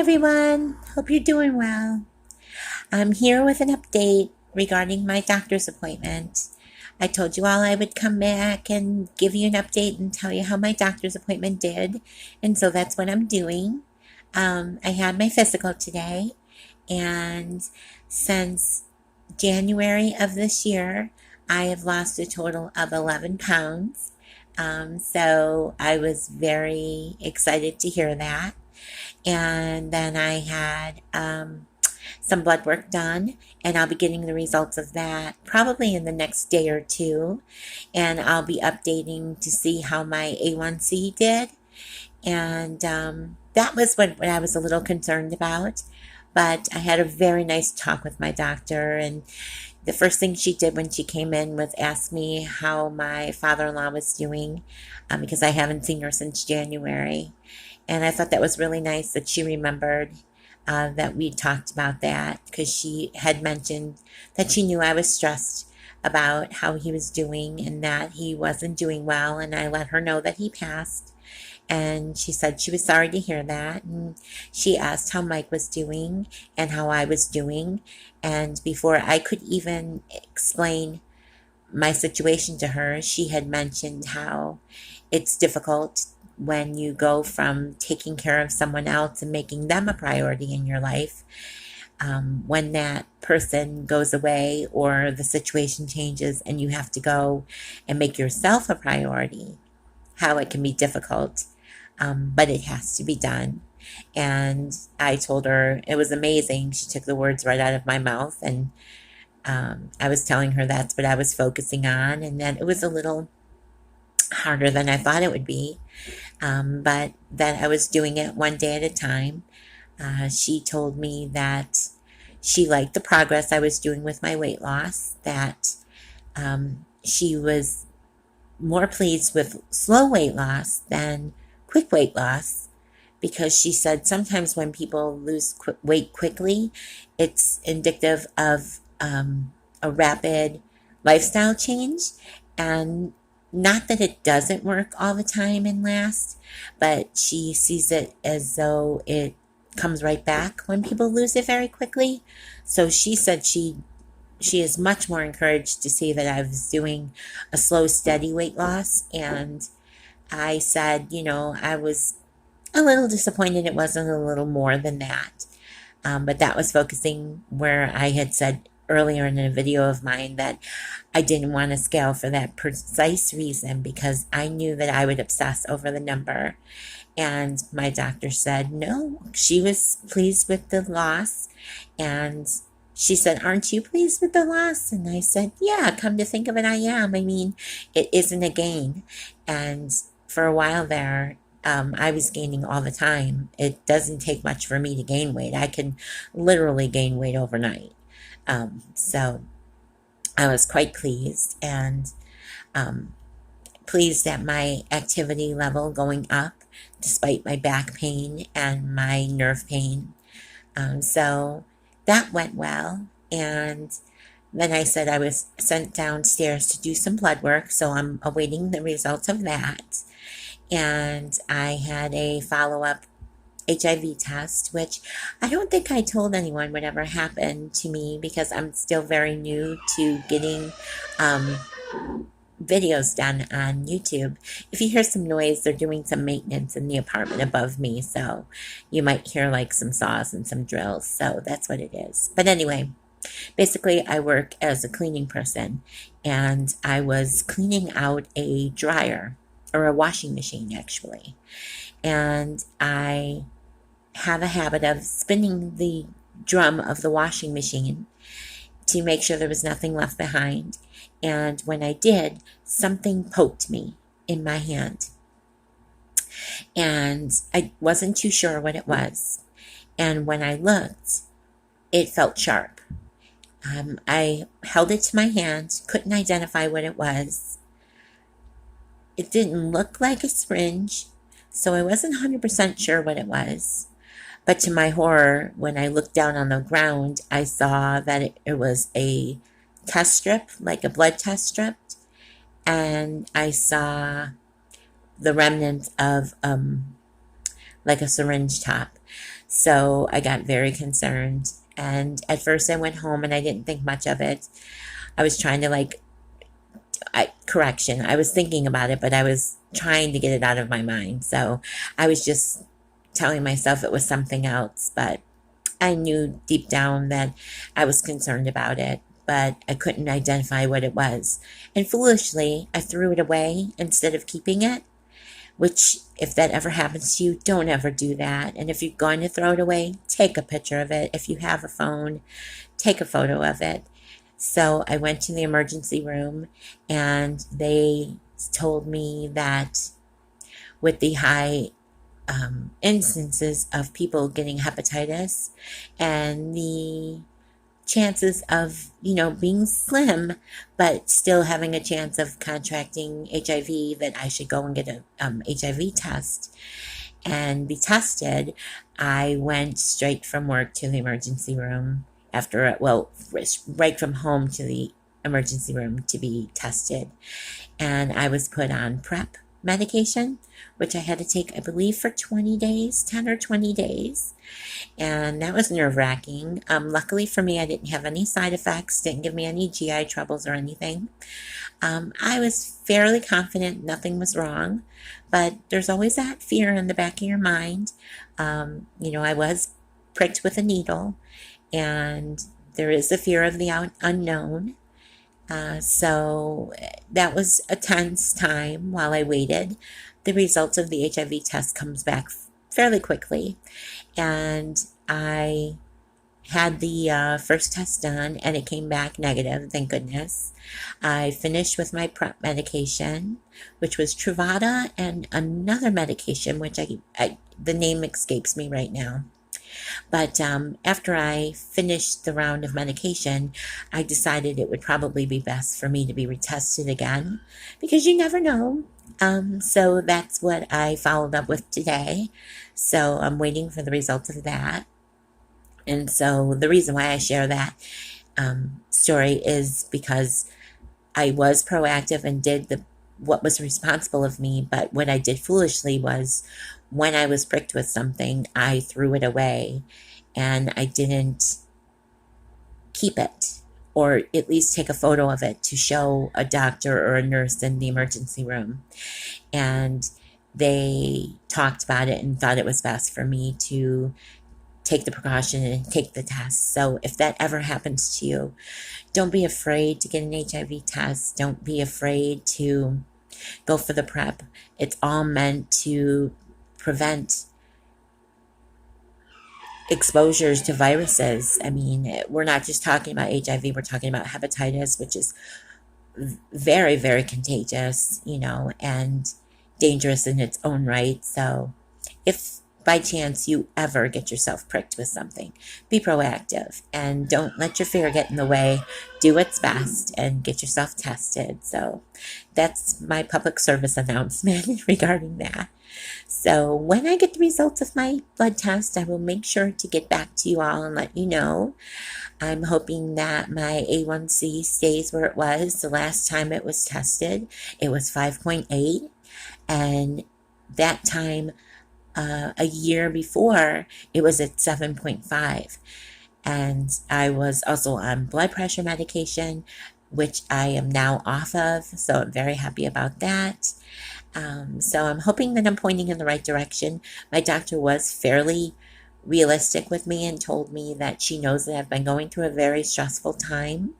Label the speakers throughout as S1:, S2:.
S1: everyone. Hope you're doing well. I'm here with an update regarding my doctor's appointment. I told you all I would come back and give you an update and tell you how my doctor's appointment did, and so that's what I'm doing. I had my physical today, and since January of this year, I have lost a total of 11 pounds. So I was very excited to hear that. And then I had some blood work done, and I'll be getting the results of that probably in the next day or two. And I'll be updating to see how my A1C did. And that was what I was a little concerned about. But I had a very nice talk with my doctor, and the first thing she did when she came in was ask me how my father-in-law was doing, because I haven't seen her since January. And I thought that was really nice that she remembered that we talked about that, because she had mentioned that she knew I was stressed about how he was doing and that he wasn't doing well, and I let her know that he passed. And she said she was sorry to hear that. And she asked how Mike was doing and how I was doing. And before I could even explain my situation to her, she had mentioned how it's difficult when you go from taking care of someone else and making them a priority in your life. When that person goes away or the situation changes and you have to go and make yourself a priority, how it can be difficult. But it has to be done. And I told her it was amazing. She took the words right out of my mouth, and I was telling her that's what I was focusing on, and that it was a little harder than I thought it would be, but that I was doing it one day at a time. She told me that she liked the progress I was doing with my weight loss, that she was more pleased with slow weight loss than quick weight loss, because she said sometimes when people lose weight quickly, it's indicative of a rapid lifestyle change. And not that it doesn't work all the time and last, but she sees it as though it comes right back when people lose it very quickly. So she said she is much more encouraged to see that I was doing a slow, steady weight loss. And I said, I was a little disappointed it wasn't a little more than that. But that was focusing where I had said earlier in a video of mine that I didn't want to scale for that precise reason, because I knew that I would obsess over the number. And my doctor said, no, she was pleased with the loss. And she said, aren't you pleased with the loss? And I said, yeah, come to think of it, I am. I mean, it isn't a gain. And for a while there, I was gaining all the time. It doesn't take much for me to gain weight. I can literally gain weight overnight. So I was quite pleased, and pleased at my activity level going up despite my back pain and my nerve pain. So that went well. And then I said I was sent downstairs to do some blood work, so I'm awaiting the results of that. And I had a follow-up HIV test, which I don't think I told anyone would ever happen to me, because I'm still very new to getting videos done on YouTube. If you hear some noise, they're doing some maintenance in the apartment above me, so you might hear like some saws and some drills, so that's what it is. But anyway, basically I work as a cleaning person, and I was cleaning out a dryer, or a washing machine actually, and I have a habit of spinning the drum of the washing machine to make sure there was nothing left behind. And when I did, something poked me in my hand, and I wasn't too sure what it was. And when I looked, it felt sharp. I held it to my hand, couldn't identify what it was. It didn't look like a syringe, so I wasn't 100% sure what it was. But to my horror, when I looked down on the ground, I saw that it was a test strip, like a blood test strip, and I saw the remnants of like a syringe top. So I got very concerned. And at first I went home and I didn't think much of it. I was trying to I was thinking about it, but I was trying to get it out of my mind. So I was just telling myself it was something else, but I knew deep down that I was concerned about it, but I couldn't identify what it was. And foolishly, I threw it away instead of keeping it, which, if that ever happens to you, don't ever do that. And if you're going to throw it away, take a picture of it. If you have a phone, take a photo of it. So I went to the emergency room and they told me that with the high instances of people getting hepatitis and the chances of, being slim, but still having a chance of contracting HIV, that I should go and get a HIV test and be tested. I went straight from work to the emergency room right from home to the emergency room to be tested. And I was put on PrEP medication, which I had to take, I believe, for 20 days, 10 or 20 days. And that was nerve-wracking. Luckily for me, I didn't have any side effects, didn't give me any GI troubles or anything. I was fairly confident nothing was wrong, but there's always that fear in the back of your mind. I was pricked with a needle, and there is a fear of the unknown. So that was a tense time while I waited. The results of the HIV test comes back fairly quickly, and I had the first test done, and it came back negative, thank goodness. I finished with my PrEP medication, which was Truvada, and another medication, which the name escapes me right now. But after I finished the round of medication, I decided it would probably be best for me to be retested again, because you never know. So that's what I followed up with today. So I'm waiting for the results of that. And so the reason why I share that story is because I was proactive and did what was responsible of me, but what I did foolishly was, when I was pricked with something, I threw it away, and I didn't keep it, or at least take a photo of it to show a doctor or a nurse in the emergency room. And they talked about it and thought it was best for me to take the precaution and take the test. So if that ever happens to you, don't be afraid to get an HIV test. Don't be afraid to go for the PrEP. It's all meant to prevent exposures to viruses. I mean, we're not just talking about HIV, we're talking about hepatitis, which is very, very contagious, and dangerous in its own right. So if by chance you ever get yourself pricked with something, be proactive and don't let your fear get in the way. Do what's best and get yourself tested. So that's my public service announcement regarding that. So when I get the results of my blood test, I will make sure to get back to you all and let you know. I'm hoping that my A1C stays where it was the last time it was tested. It was 5.8, and that time a year before, it was at 7.5. And I was also on blood pressure medication, which I am now off of, so I'm very happy about that. So I'm hoping that I'm pointing in the right direction. My doctor was fairly realistic with me and told me that she knows that I've been going through a very stressful time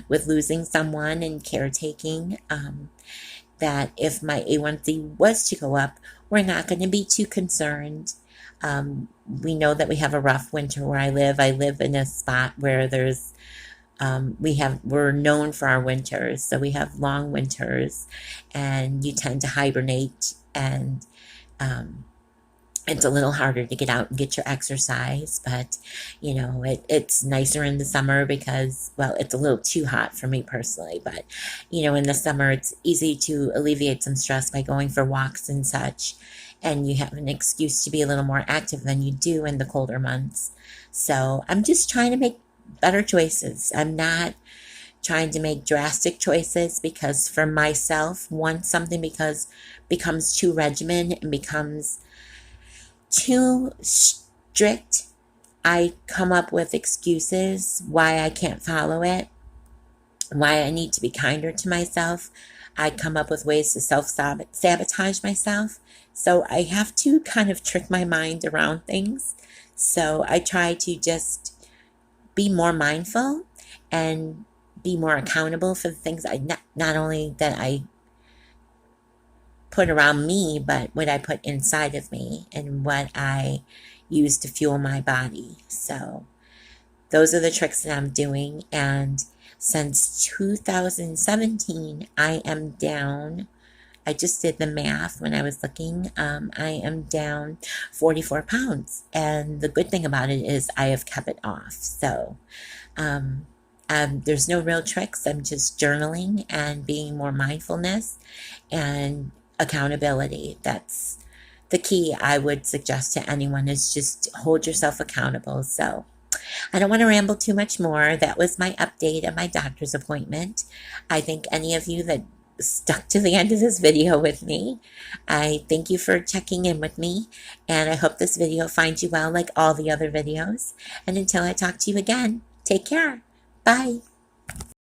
S1: with losing someone and caretaking, that if my A1C was to go up, we're not going to be too concerned. We know that we have a rough winter where I live. I live in a spot where there's we're known for our winters, so we have long winters, and you tend to hibernate, and it's a little harder to get out and get your exercise, but it's nicer in the summer because, well, it's a little too hot for me personally, but in the summer it's easy to alleviate some stress by going for walks and such, and you have an excuse to be a little more active than you do in the colder months. So I'm just trying to make better choices. I'm not trying to make drastic choices, because for myself, once something becomes too regimen and becomes too strict I come up with excuses why I can't follow it, why I need to be kinder to myself. I come up with ways to self-sabotage myself. So I have to kind of trick my mind around things. So I try to just be more mindful and be more accountable for the things not only that I put around me, but what I put inside of me and what I use to fuel my body. So those are the tricks that I'm doing. And since 2017, I am down. I just did the math when I was looking. I am down 44 pounds. And the good thing about it is I have kept it off. So there's no real tricks. I'm just journaling and being more mindfulness and accountability. That's the key I would suggest to anyone, is just hold yourself accountable. So I don't want to ramble too much more. That was my update on my doctor's appointment. I thank any of you that stuck to the end of this video with me. I thank you for checking in with me, and I hope this video finds you well like all the other videos. And until I talk to you again, take care. Bye.